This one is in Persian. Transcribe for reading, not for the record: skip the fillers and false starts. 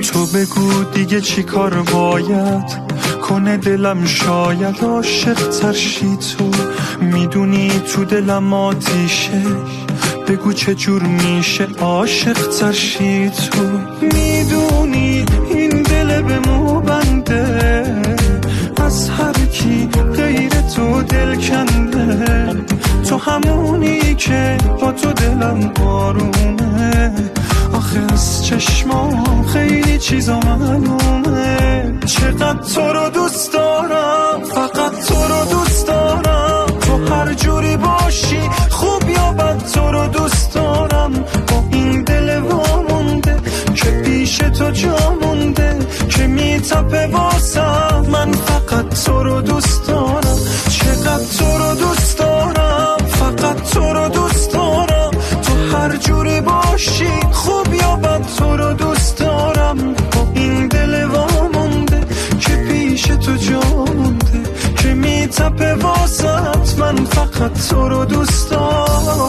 تو بگو دیگه چی کار باید کنه دلم، شاید عاشق ترشی. تو میدونی تو دلم آتیشه، بگو چه جور میشه عاشق ترشی. تو میدونی این دل به مو بنده، از هر کی غیر تو دل کنده. تو همونی که با تو دلم آرومه، آخه از چشمام خیلی چیزا معلومه. چقدر تو رو دوست دارم، فقط تو رو دوست دارم. تو هر جوری باشی خوب یا بد، تو رو دوست دارم. با این دل وامونده که پیش تو جا مونده، که میتپه واسم. من فقط تو رو دوست دارم. چقدر تو رو دوست دارم، فقط تو رو دوست دارم. تو هر جوری باشی خوب یا بد، تو رو دوست دارم. با این دل وامونده که پیش تو جا مونده، که میتپه واسط. من فقط تو رو دوست دارم.